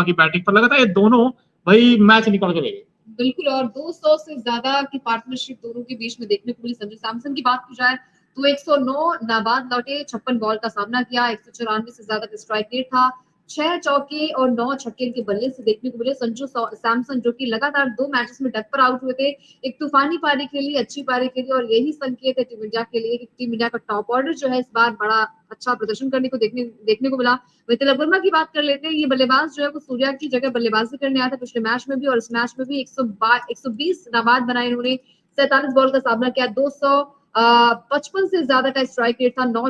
की बैटिंग पर लगा था, ये दोनों भाई मैच निकाल के ले गए। बिल्कुल, और 200 से ज्यादा की पार्टनरशिप दोनों के बीच में देखने को मिली। संजू सैमसन की बात की जाए तो 109 नाबाद लौटे, 56 बॉल का सामना किया, 194 से ज्यादा का स्ट्राइक रेट था, 6 चौके और 9 छक्के के बल्ले से देखने को मिले। संजू सैमसन जो कि लगातार 2 मैचेस में डक पर आउट हुए थे, एक तूफानी पारी खेली, अच्छी पारी खेली, और यही संकेत है टीम इंडिया के लिए कि टीम इंडिया का टॉप ऑर्डर जो है इस बार बड़ा अच्छा प्रदर्शन करने को देखने को मिला। तिलक वर्मा की बात कर लेते हैं। ये बल्लेबाज जो है वो सूर्या की जगह बल्लेबाजी करने आया था पिछले मैच में भी, और इस मैच में भी 120 नाबाद बनाए इन्होंने, 47 बॉल का सामना किया, 255 से ज्यादा का स्ट्राइक रेट था, 9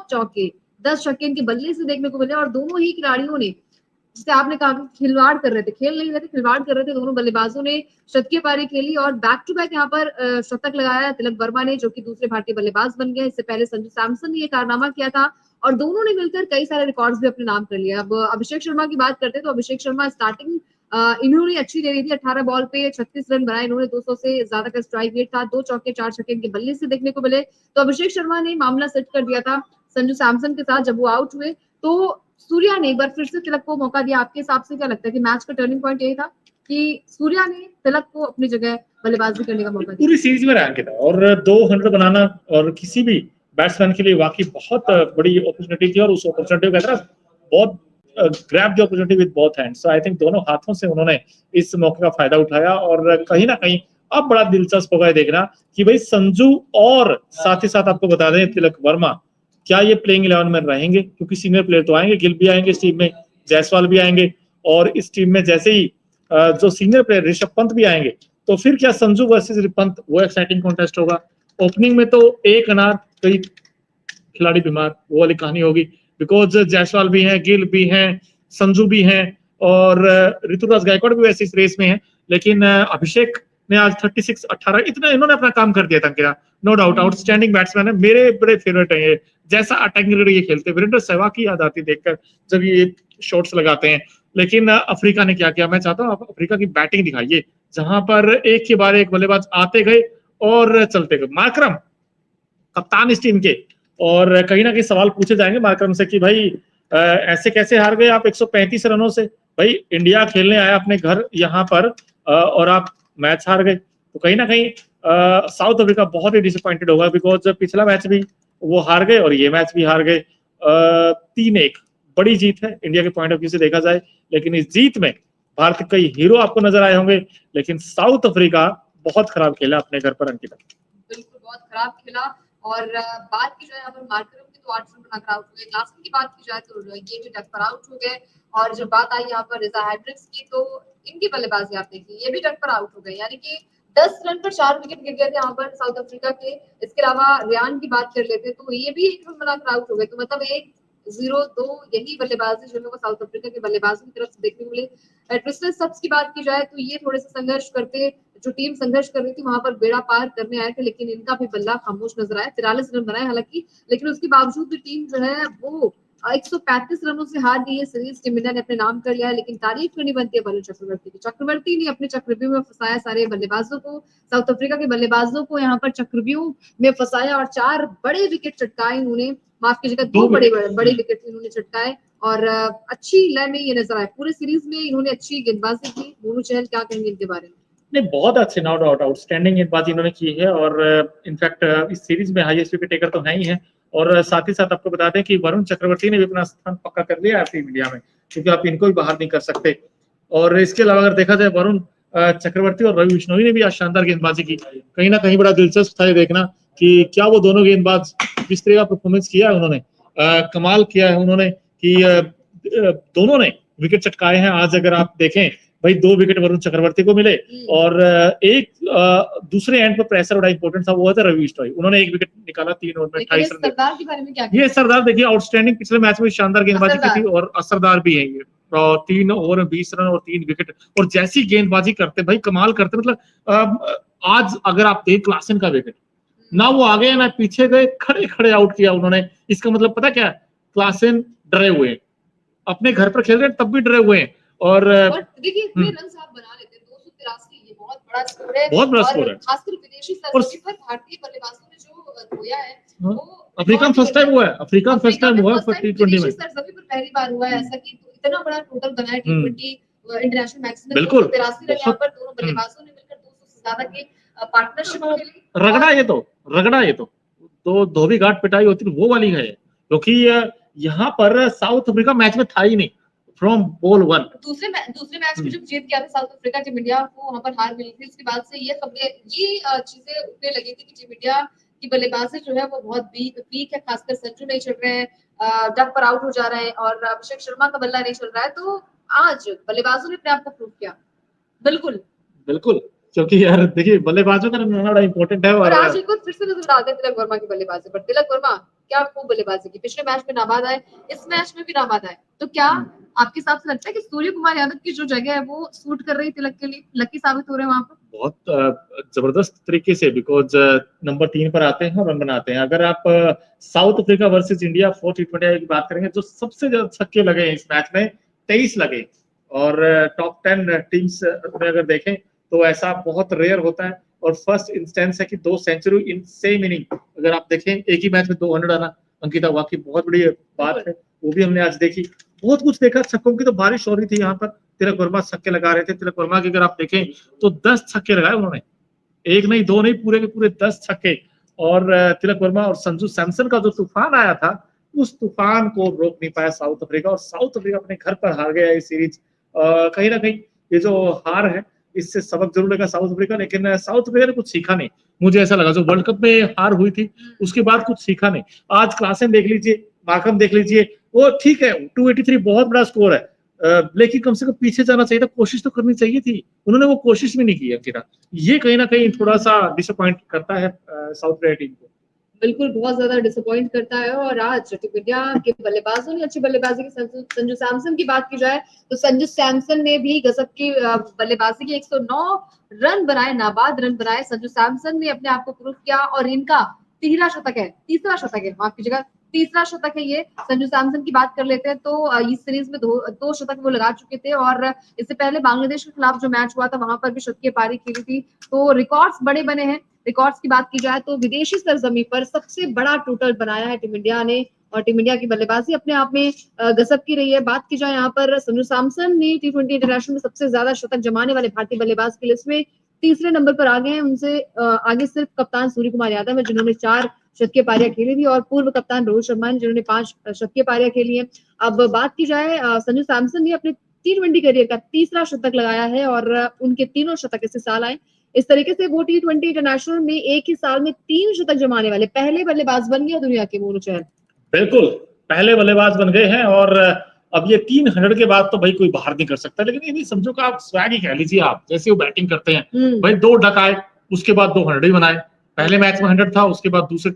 चौके 10 छक्के इनके बल्ले से देखने को मिले। और दोनों ही खिलाड़ियों ने, जिसे आपने कहा खिलवाड़ कर रहे थे, खेल नहीं रहे थे, खिलवाड़ कर रहे थे, दोनों बल्लेबाजों ने शतकीय पारी खेली और बैक टू बैक यहाँ पर शतक लगाया तिलक वर्मा ने, जो कि दूसरे भारतीय बल्लेबाज बन गए। इससे पहले संजू सैमसन ने ये कारनामा किया था और दोनों ने मिलकर कई सारे रिकॉर्ड्स भी अपने नाम कर लिया। अब अभिषेक शर्मा की बात करते हैं तो अभिषेक शर्मा स्टार्टिंग इन्होंने अच्छी दे रही थी, 18 बॉल पे 36 रन बनाए इन्होंने, 200 से ज्यादा का स्ट्राइक रेट था, 2 चौके 4 छक्के इनके बल्ले से देखने को मिले। तो अभिषेक शर्मा ने मामला सेट कर दिया था संजू सैमसन के साथ जब वो आउट हुए। तो सूर्या ने एक बार फिर से तिलक को मौका दिया। आपके हिसाब से क्या लगता है कि मैच का टर्निंग पॉइंट यही था कि सूर्या ने तिलक को अपनी जगह बल्लेबाजी करने का मौका दिया? पूरी सीरीज में रहा था, और 200 बनाना और किसी भी बैट्समैन के लिए वाकई बहुत बड़ी अपॉर्चुनिटी थी, और उस अपॉर्चुनिटी को कहते हैं बहुत grab the opportunity with both hands. So I think दोनों हाथों से उन्होंने इस मौके का फायदा उठाया, और कहीं ना कहीं अब बड़ा दिलचस्प होगा देखना कि भाई संजू और साथ ही साथ आपको बता दें तिलक वर्मा क्या ये प्लेइंग 11 में रहेंगे, क्योंकि सीनियर प्लेयर तो आएंगे, गिल भी आएंगे इस टीम में, जायसवाल भी आएंगे, और इस टीम में जैसे ही जो सीनियर प्लेयर ऋषभ पंत भी आएंगे, तो फिर क्या संजू वर्सेस पंत वो एक्साइटिंग कॉन्टेस्ट होगा। ओपनिंग में तो एक अनार कई खिलाड़ी बीमार, वो वाली कहानी होगी, बिकॉज जायसवाल भी हैं, गिल भी हैं, संजू भी हैं, और ऋतुराज गायकवाड़ भी वैसे इस रेस में है। लेकिन अभिषेक ने आज 36-18 इतना इन्होंने अपना काम कर दिया था, नो डाउट आउटस्टैंडिंग बैट्समैन है, मेरे बड़े फेवरेट है ये, जैसा अटैकिंग ये खेलते। वीरेंद्र सहवाग की याद आती देखकर जब ये शॉट्स लगाते हैं। लेकिन अफ्रीका ने क्या किया, मैं चाहता हूँ आप अफ्रीका की बैटिंग दिखाइए, जहां पर एक के बाद एक बल्लेबाज आते गए और चलते गए। मार्करम कप्तान इस टीम के, और कहीं ना कहीं सवाल पूछे जाएंगे मार्करम से कि भाई ऐसे कैसे हार गए आप 135 रनों से। भाई इंडिया खेलने आया अपने घर यहाँ पर और आप मैच हार गए, तो कहीं ना कहीं साउथ अफ्रीका बहुत ही डिसअपॉइंटेड होगा, बिकॉज पिछला मैच भी वो हार गए और ये मैच भी हार गए। 3-1 बड़ी जीत है इंडिया के पॉइंट ऑफ व्यू से देखा जाए, लेकिन इस जीत में भारत के कई हीरो आपको नजर आए होंगे, लेकिन साउथ अफ्रीका बहुत खराब खेला अपने घर पर। अंकिता बिल्कुल बहुत खराब खेला, और बात की जाए यहाँ पर मार्करम की तो 8 रन बनाकर आउट हुए, क्लासन की बात की जाए तो ये भी डक पर आउट हो गए, और जब बात आई यहाँ पर रिजा हेड्रिक्स की तो इनकी बल्लेबाजी आप देखिए, ये भी डक पर आउट हो गए, यानी कि 10 रन पर 4 विकेट गिर गए थे यहाँ पर साउथ अफ्रीका के। इसके अलावा रियान की बात कर लेते तो ये भी 1 रन बनाकर आउट हो गए, तो मतलब 1-0-2 यही बल्लेबाजी जो है वो साउथ अफ्रीका के बल्लेबाजों की तरफ से देखने को मिले। ट्रिस्टन स्टब्स की बात की जाए तो ये थोड़े से संघर्ष करते, जो टीम संघर्ष कर रही थी वहां पर बेड़ा पार करने आए थे, लेकिन इनका भी बल्ला खामोश नजर आया, 43 रन बनाए हालांकि, लेकिन उसके बावजूद भी टीम जो है वो 135 रनों से हार गई है सीरीज। टीम इंडिया ने अपने नाम कर लिया है, लेकिन तारीफ करनी बनती है वरुण चक्रवर्ती की। चक्रवर्ती ने अपने चक्रव्यूह में फंसाया सारे बल्लेबाजों को, साउथ अफ्रीका के बल्लेबाजों को यहाँ पर चक्रव्यूह में फंसाया, और 4 बड़े विकेट चटकाए इन्होंने, माफ कीजिएगा 2 बड़े विकेट इन्होंने चटकाए, और अच्छी लय में ये नजर आया पूरे सीरीज में, इन्होंने अच्छी गेंदबाजी की। मोनू चहल क्या कहेंगे इनके बारे में? नहीं, बहुत अच्छे, नो डाउट आउटस्टैंडिंग गेंदबाजी इन्होंने की है, और इनफैक्ट इस सीरीज में हाईएस्ट विकेट टेकर तो है ही है, और साथ ही साथ आपको बता दें कि वरुण चक्रवर्ती ने भी अपना स्थान पक्का कर लिया है टीम इंडिया में, क्योंकि आप इनको भी बाहर नहीं कर सकते। और इसके अलावा अगर देखा जाए वरुण चक्रवर्ती और रवि बिश्नोई ने भी आज शानदार गेंदबाजी की। कहीं ना कहीं बड़ा दिलचस्प था ये देखना कि क्या वो दोनों गेंदबाज किस तरह का परफॉर्मेंस किया है उन्होंने, कमाल किया है उन्होंने कि दोनों ने विकेट चटकाए हैं। आज अगर आप देखें भाई 2 विकेट वरुण चक्रवर्ती को मिले, और एक दूसरे एंड पर प्रेशर बड़ा इंपॉर्टेंट था, वो था रवि बिश्नोई, उन्होंने 1 विकेट निकाला 3 ओवर में 28 रन। सरदार के बारे में क्या? ये सरदार देखिए आउटस्टैंडिंग पिछले मैच में शानदार गेंदबाजी की थी, और असरदार भी है ये, और 3 ओवर में 20 रन और 3 विकेट, और जैसी गेंदबाजी करते भाई कमाल करते। मतलब आज अगर आप देख क्लासन का विकेट, ना वो आगे ना पीछे गए, खड़े खड़े आउट किया उन्होंने। इसका मतलब पता क्या, क्लासन डरे हुए हैं, अपने घर पर खेल रहे हैं तब भी डरे हुए हैं। और देखिए इतने रन आप बना लेते हैं, 283, ये बहुत बड़ा स्कोर है, बहुत बड़ा स्कोर है, खासकर विदेशी सरजमीन पर भारतीय बल्लेबाजों ने जो धोया है वो अफ्रीका फर्स्ट टाइम हुआ है, अफ्रीका फर्स्ट टाइम हुआ है T20 में, सरजमीन पर पहली बार हुआ है ऐसा कि, तो इतना बड़ा टोटल बना है T20 इंटरनेशनल मैच में, बिल्कुल 283 रन यहाँ पर दोनों बल्लेबाजों ने मिलकर 200 से ज्यादा की पार्टनरशिप खेली। रगड़ा ये तो धोबी घाट पिटाई होती वो वाली है, क्योंकि यहाँ पर साउथ अफ्रीका मैच में था ही नहीं फ्रॉम बॉल 1। दूसरे मैच में जब जीत गया था साउथ अफ्रीका, टीम इंडिया को वहां पर हार मिली थी, उसके बाद से ये चीजें उठने लगी थी कि टीम इंडिया की बल्लेबाजी जो है वो बहुत वीक है, खासकर संजू नहीं चल रहे हैं, डक पर आउट हो जा रहे हैं और अभिषेक शर्मा का बल्ला नहीं चल रहा है। तो आज बल्लेबाजों ने अपने आप को प्रूव किया। बिल्कुल क्योंकि यार देखिए बल्लेबाजों का रन बड़ा इंपॉर्टेंट है। और आज एक बार फिर से नजर डालते हैं तिलक वर्मा की बल्लेबाजी पर। तिलक वर्मा क्या खूब बल्लेबाजी की, पिछले मैच में नाबाद आए, इस मैच में भी नाबाद आए। तो क्या आपके हिसाब से लगता है कि सूर्य कुमार यादव की जो जगह है वो सूट कर रही तिलक के लिए, लकी साबित हो रहे हैं वहां पर? बहुत जबरदस्त तरीके से, बिकॉज नंबर 3 पर आते हैं और रन बनाते हैं। अगर आप south Africa versus India 4 T20 की बात करेंगे, जो सबसे ज्यादा छक्के लगे इस मैच में 23 लगे, और टॉप 10 टीम्स में अगर देखें तो ऐसा बहुत रेयर होता है। और फर्स्ट इंस्टेंस है कि 2 सेंचुरी इन सेम इनिंग, अगर आप देखें एक ही मैच में 200 आना अंकिता वाकई बहुत बड़ी बात है, वो भी हमने आज देखी। बहुत कुछ देखा, छक्कों की तो बारिश हो रही थी यहाँ पर, तिलक वर्मा छक्के लगा रहे थे। तिलक वर्मा की अगर आप देखें तो 10 छक्के लगाए उन्होंने, एक नहीं दो नहीं, पूरे के पूरे 10 छक्के। और तिलक वर्मा और संजू सैमसन का जो तूफान आया था, उस तूफान को रोक नहीं पाया साउथ अफ्रीका, और साउथ अफ्रीका अपने घर पर हार गया ये सीरीज। कहीं ना कहीं ये जो हार है इससे सबक जरूर लेगा साउथ अफ्रीका, लेकिन साउथ अफ्रीका ने कुछ सीखा नहीं। मुझे ऐसा लगा जो वर्ल्ड कप में हार हुई थी उसके बाद कुछ सीखा नहीं। आज क्लासेन देख लीजिए, मार्कम देख लीजिए, वो ठीक है 283 बहुत बड़ा स्कोर है, लेकिन कम से कम पीछे जाना चाहिए था, कोशिश तो करनी चाहिए थी, उन्होंने वो कोशिश भी नहीं की अंकिता। ये कहीं ना कहीं थोड़ा सा डिसअपॉइंट करता है साउथ अफ्रीका टीम को। बिल्कुल बहुत ज्यादा डिसअपॉइंट करता है। और आज टीम इंडिया के बल्लेबाजों ने अच्छी बल्लेबाजी की। संजू सैमसन की बात की जाए तो संजू सैमसन ने भी गजब की बल्लेबाजी की, 109 रन बनाए, नाबाद रन बनाए। संजू सैमसन ने अपने आप को प्रूव किया और इनका तीसरा शतक है, माफ कीजिएगा, तीसरा शतक है ये। संजू सैमसन की बात कर लेते हैं तो इस सीरीज में दो शतक वो लगा चुके थे, और इससे पहले बांग्लादेश के खिलाफ जो मैच हुआ था वहां पर भी शतकीय पारी खेली थी। तो रिकॉर्ड्स बड़े बने हैं। रिकॉर्ड्स की बात की जाए तो विदेशी सरजमी पर सबसे बड़ा टोटल बनाया है टीम इंडिया ने, और टीम इंडिया की बल्लेबाजी अपने आप में गजब की रही है। बात की जाए यहाँ पर संजू सैमसन ने T20 इंटरनेशनल में सबसे ज्यादा शतक जमाने वाले भारतीय बल्लेबाज की लिस्ट में तीसरे नंबर पर आ गए हैं। उनसे आगे सिर्फ कप्तान सूर्य कुमार यादव है जिन्होंने 4 शतकीय पारियां खेली थी, और पूर्व कप्तान रोहित शर्मा ने जिन्होंने 5 शतकीय पारियां खेली हैं। अब बात की जाए संजू सैमसन ने अपने T20 करियर का तीसरा शतक लगाया है, और उनके तीनों शतक इसी साल आए। इस तरीके से वो T20 इंटरनेशनल में एक ही साल में 3 शतक जमाने वाले पहले बल्लेबाज बन गए दुनिया के। मोनू चहल बिल्कुल पहले बल्लेबाज बन गए हैं, और अब ये 300 के बाद तो भाई कोई बाहर नहीं कर सकता। लेकिन ये नहीं समझो कि आप स्वैग ही कह लीजिए, आप जैसे वो बैटिंग करते हैं भाई, 2 डक आए उसके बाद 200 ही बनाए। पहले मैच में 100 था, उसके बाद दूसरे